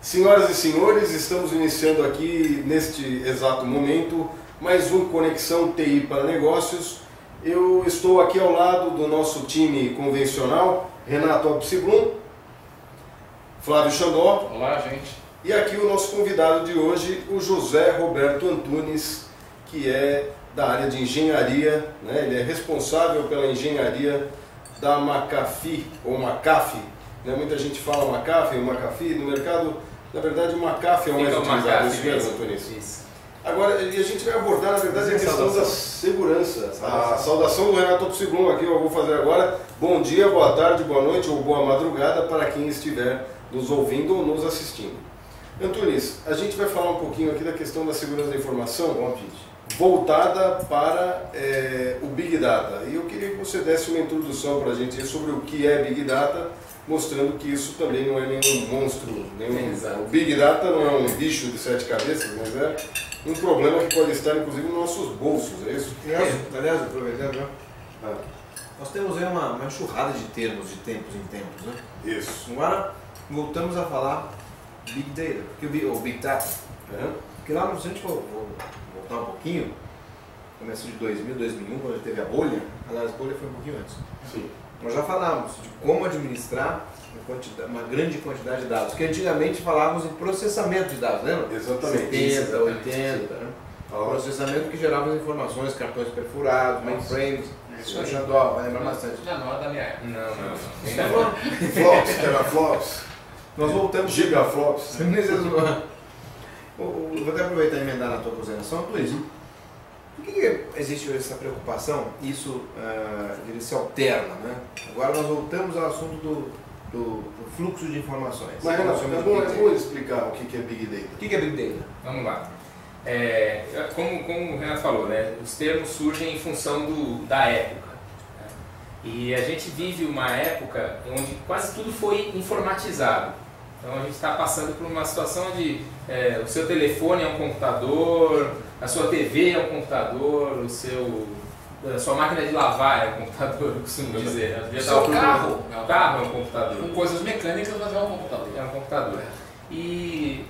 Senhoras e senhores, estamos iniciando aqui neste exato momento mais um Conexão TI para Negócios. Eu estou aqui ao lado do nosso time convencional, Renato Absiglum, Flávio Xandó. Olá, gente. E aqui o nosso convidado de hoje, o José Roberto Antunes, que é da área de engenharia, né? Ele é responsável pela engenharia da McAfee, ou McAfee, né? Muita gente fala McAfee, no mercado, na verdade o McAfee é o mais utilizado, isso mesmo, Antunes? Isso. Agora, e a gente vai abordar, na verdade, a questão da segurança. A saudação do Renato Absiglum aqui eu vou fazer agora. Bom dia, boa tarde, boa noite ou boa madrugada para quem estiver nos ouvindo ou nos assistindo. Antunes, a gente vai falar um pouquinho aqui da questão da segurança da informação, voltada para o Big Data. E eu queria que você desse uma introdução para a gente sobre o que é Big Data, mostrando que isso também não é nenhum monstro, o Big Data não é um bicho de 7 cabeças, mas é um problema que pode estar inclusive nos nossos bolsos, é isso? Aliás, aproveitando, nós temos aí uma enxurrada de termos de tempos em tempos, né? Isso. Agora voltamos a falar Big Data, ou Big Data, porque lá no centro, vou voltar um pouquinho, começo de 2000, 2001, quando teve a bolha, aliás, a bolha foi um pouquinho antes. Sim. Nós já falávamos de como administrar uma grande quantidade de dados, que antigamente falávamos em processamento de dados, lembra? Exatamente. 70, 80, né? Processamento que gerava as informações, cartões perfurados, mainframes, isso aí. Xandó, vai lembrar bastante. Não é da minha época. Não. Flops, teraflops. Nós voltamos. Gigaflops. Vou até aproveitar e emendar na tua consideração, por isso. Por que existe essa preocupação? Isso ele se alterna, né? Agora nós voltamos ao assunto do fluxo de informações. Mas Renato, é bom explicar o que é Big Data. O que é Big Data? Vamos lá. Como o Renato falou, né? Os termos surgem em função da época. Né? E a gente vive uma época onde quase tudo foi informatizado. Então a gente está passando por uma situação onde o seu telefone é um computador, a sua TV é um computador, a sua máquina de lavar é um computador, eu costumo dizer. O seu carro é um computador. Com coisas mecânicas, mas é um computador. É um computador. E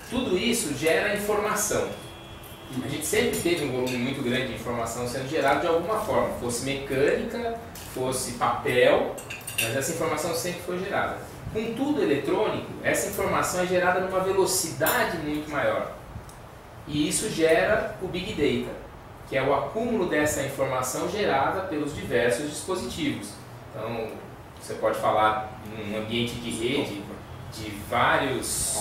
tudo isso gera informação. A gente sempre teve um volume muito grande de informação sendo gerado de alguma forma, fosse mecânica, fosse papel, mas essa informação sempre foi gerada. Com tudo eletrônico, essa informação é gerada numa velocidade muito maior. E isso gera o Big Data, que é o acúmulo dessa informação gerada pelos diversos dispositivos. Então, você pode falar num ambiente de rede de vários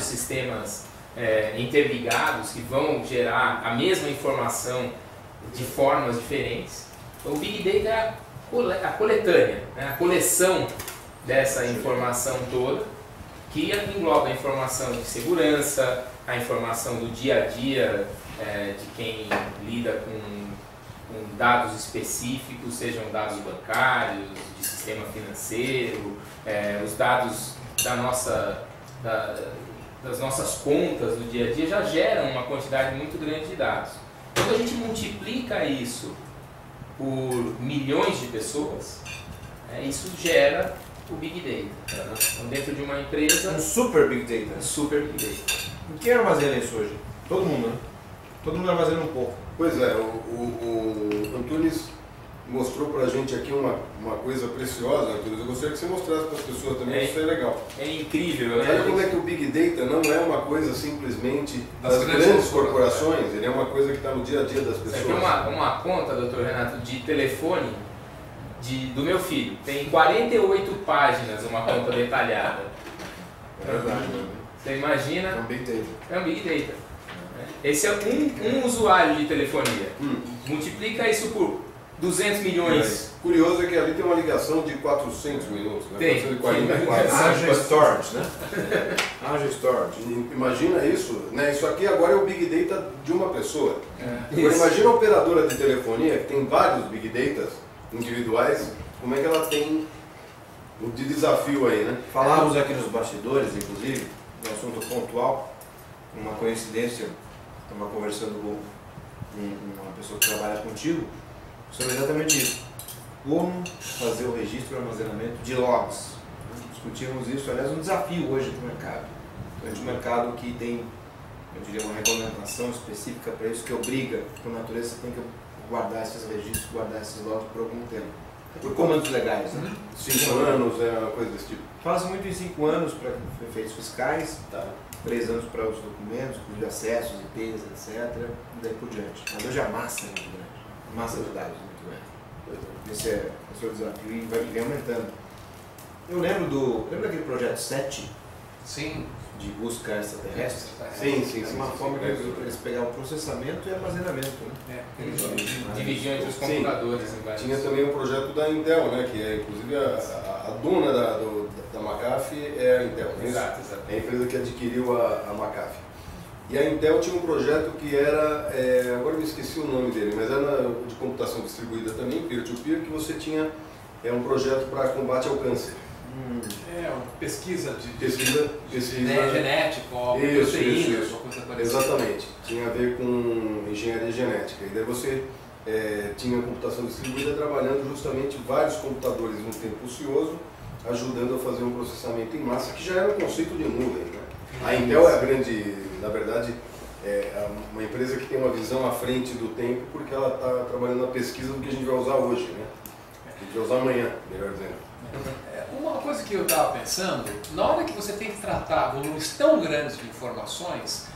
sistemas interligados que vão gerar a mesma informação de formas diferentes. Então, o Big Data é a coletânea, né? A coleção dessa informação toda, que engloba a informação de segurança, a informação do dia a dia de quem lida com dados específicos, sejam dados bancários, de sistema financeiro, os dados das nossas contas do dia a dia já geram uma quantidade muito grande de dados. Quando a gente multiplica isso por milhões de pessoas, isso gera o Big Data. Então, dentro de uma empresa... Um super Big Data. Super Big Data. Quem armazena isso hoje? Todo mundo, né? Todo mundo armazena um pouco. Pois é, o Antunes mostrou pra gente aqui uma coisa preciosa, Antunes. Eu gostaria que você mostrasse para as pessoas também, isso é legal. É incrível, né? Sabe como é que o Big Data não é uma coisa simplesmente das grandes corporações, ele é uma coisa que está no dia a dia das pessoas. Isso aqui é uma conta, doutor Renato, de telefone do meu filho. Tem 48 páginas, uma conta detalhada. É verdade. Você imagina? É um Big Data. É um Big Data. Esse é um usuário de telefonia. Multiplica isso por 200 milhões. Curioso é que ali tem uma ligação de 400 minutos, né? Tem. 444. Haja storage, né? Haja storage. Imagina isso, né? Isso aqui agora é o Big Data de uma pessoa. Isso. Imagina a operadora de telefonia, que tem vários Big Datas individuais, como é que ela tem de desafio aí, né? Falávamos aqui nos bastidores, inclusive, um assunto pontual, uma coincidência, estava conversando com uma pessoa que trabalha contigo sobre exatamente isso. Como fazer o registro e armazenamento de logs, discutimos isso, aliás, um desafio hoje para o mercado. Um mercado que tem, eu diria, uma regulamentação específica para isso, que obriga, por natureza, você tem que guardar esses registros, guardar esses logs por algum tempo. Por comandos legais, né? 5 anos, é uma coisa desse tipo. Fala-se muito em 5 anos para efeitos fiscais, Tá. 3 anos para os documentos, de acessos, IPs, etc. E daí por diante. Mas hoje a massa é muito grande. A massa de dados é muito grande. Esse é o desafio e vai aumentando. Eu lembro daquele projeto 7 Sim. de busca extraterrestre? Sim. É uma forma que eles pegavam o processamento e armazenamento, né? Dividiam entre os Sim. computadores. Em vários. Tinha também um projeto da Intel, né? Que é inclusive a dona da McAfee é a Intel. Né? Exato. É a empresa que adquiriu a McAfee. E a Intel tinha um projeto que era, agora eu me esqueci o nome dele, mas era de computação distribuída também, peer-to-peer, que você tinha um projeto para combate ao câncer. Uma pesquisa Pesquisa genética, ou Isso, proteínas, isso. ou coisa parecida. Exatamente, tinha a ver com engenharia genética. E daí você tinha computação distribuída trabalhando justamente vários computadores num tempo ocioso, ajudando a fazer um processamento em massa, que já era um conceito de nuvem. Né? A Intel é a grande, na verdade, uma empresa que tem uma visão à frente do tempo, porque ela está trabalhando na pesquisa do que a gente vai usar hoje, né? Que a gente vai usar amanhã, melhor dizendo. Uma coisa que eu estava pensando, na hora que você tem que tratar volumes tão grandes de informações,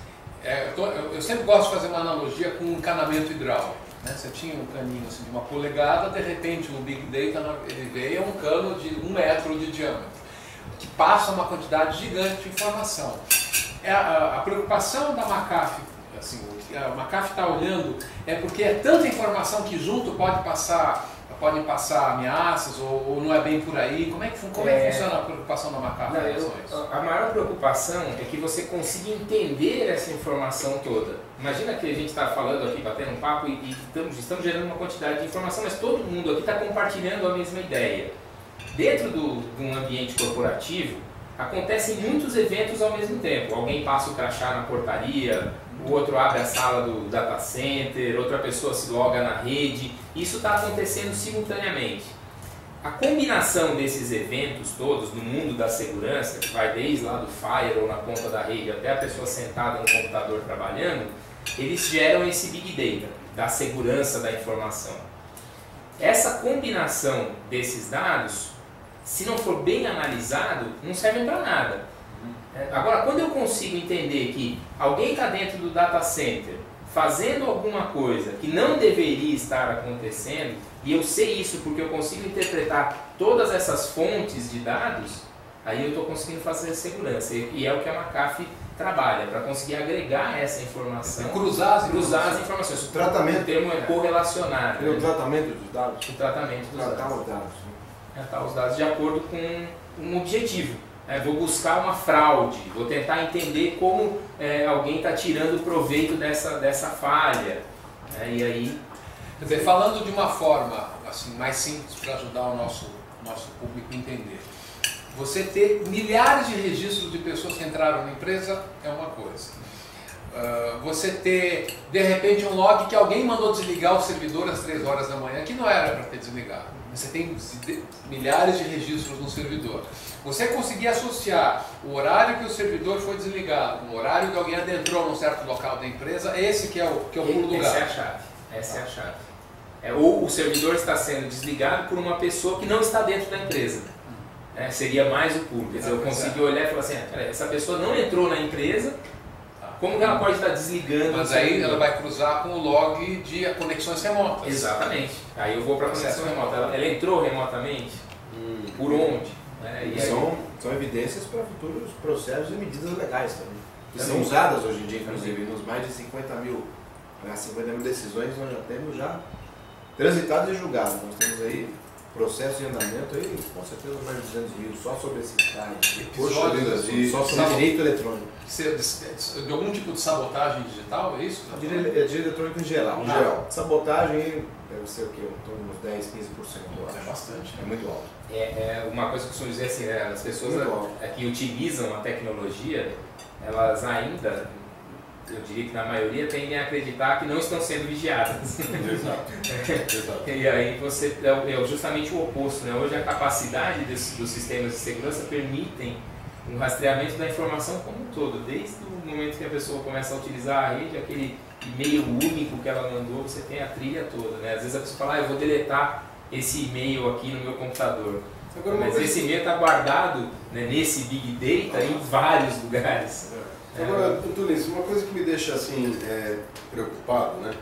eu sempre gosto de fazer uma analogia com um encanamento hidráulico. Né? Você tinha um caninho assim, de 1 polegada, de repente no Big Data ele veio um cano de 1 metro de diâmetro, que passa uma quantidade gigante de informação. A preocupação da McAfee, assim, a McAfee está olhando, é porque é tanta informação que junto podem passar ameaças ou não é bem por aí. Como é que funciona a preocupação da McAfee? A maior preocupação é que você consiga entender essa informação toda. Imagina que a gente está falando aqui, batendo um papo e estamos gerando uma quantidade de informação, mas todo mundo aqui está compartilhando a mesma ideia. Dentro de um ambiente corporativo, acontecem muitos eventos ao mesmo tempo. Alguém passa o crachá na portaria, o outro abre a sala do data center, outra pessoa se loga na rede. Isso está acontecendo simultaneamente. A combinação desses eventos todos no mundo da segurança, que vai desde lá do firewall na ponta da rede até a pessoa sentada no computador trabalhando, eles geram esse Big Data, da segurança da informação. Essa combinação desses dados, se não for bem analisado, não serve para nada. Agora, quando eu consigo entender que alguém está dentro do data center fazendo alguma coisa que não deveria estar acontecendo, e eu sei isso porque eu consigo interpretar todas essas fontes de dados, aí eu estou conseguindo fazer segurança. E é o que a McAfee trabalha, para conseguir agregar essa informação, cruzar as informações. O tratamento, o termo é correlacionar. O tratamento dos dados. O tratamento dos Tratar dados. os dados. Tratar os dados de acordo com um objetivo. Vou buscar uma fraude, vou tentar entender como alguém está tirando proveito dessa falha. E aí... Quer dizer, falando de uma forma assim, mais simples para ajudar o nosso público a entender. Você ter milhares de registros de pessoas que entraram na empresa é uma coisa. Você ter, de repente, um log que alguém mandou desligar o servidor às 3 horas da manhã, que não era para ter desligado. Você tem milhares de registros no servidor. Você conseguir associar o horário que o servidor foi desligado com o horário que alguém adentrou num certo local da empresa, esse que é o pulo do gato. Essa é a chave. Essa é a chave. Ou o servidor está sendo desligado por uma pessoa que não está dentro da empresa. Seria mais o pulo. Quer dizer, eu consigo olhar e falar assim, essa pessoa não entrou na empresa, como que ela pode estar desligando? Mas aí ela vai cruzar com o log de conexões remotas. Exatamente. Aí eu vou para a conexão remota. Ela entrou remotamente? Por onde? São evidências para futuros processos e medidas legais também. Que são usadas hoje em dia, inclusive, nos mais de 50 mil decisões nós já temos transitadas e julgadas. Nós temos aí processos em andamento, aí, com certeza mais de 200 mil, só sobre esses episódios, só sobre direito eletrônico. De algum tipo de sabotagem digital, é isso? Direito eletrônico em geral. Sabotagem deve ser o quê? Em torno de uns 10, 15%. É bastante. É muito alto. Uma coisa que eu costumo dizer assim, as pessoas que utilizam a tecnologia, elas ainda eu diria que na maioria, tendem a acreditar que não estão sendo vigiadas. Exato. E aí você é justamente o oposto, né? Hoje a capacidade dos sistemas de segurança permitem um rastreamento da informação como um todo, desde o momento que a pessoa começa a utilizar a rede, aquele e-mail único que ela mandou, você tem a trilha toda, né? Às vezes a pessoa fala, eu vou deletar esse e-mail aqui no meu computador. Agora, mas esse e-mail está guardado, né, nesse Big Data em vários lugares. Agora, Antunes, uma coisa que me deixa assim preocupado, né?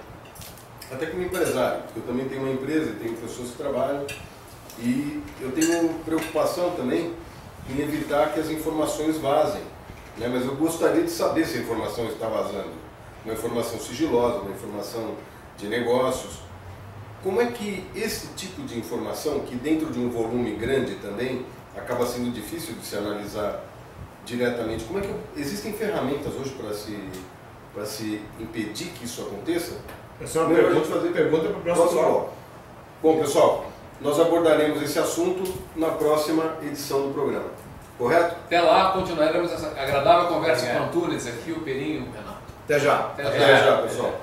Até como empresário, porque eu também tenho uma empresa e tenho pessoas que trabalham, e eu tenho preocupação também em evitar que as informações vazem, né? Mas eu gostaria de saber se a informação está vazando. Uma informação sigilosa, uma informação de negócios. Como é que esse tipo de informação, que dentro de um volume grande também, acaba sendo difícil de se analisar diretamente, como é que existem ferramentas hoje para se impedir que isso aconteça? Essa é uma pergunta para o próximo bloco. Bom, pessoal, nós abordaremos esse assunto na próxima edição do programa. Correto? Até lá, continuaremos essa agradável conversa com o Antunes aqui, o Perinho e o Renato. Até já. Até já, pessoal.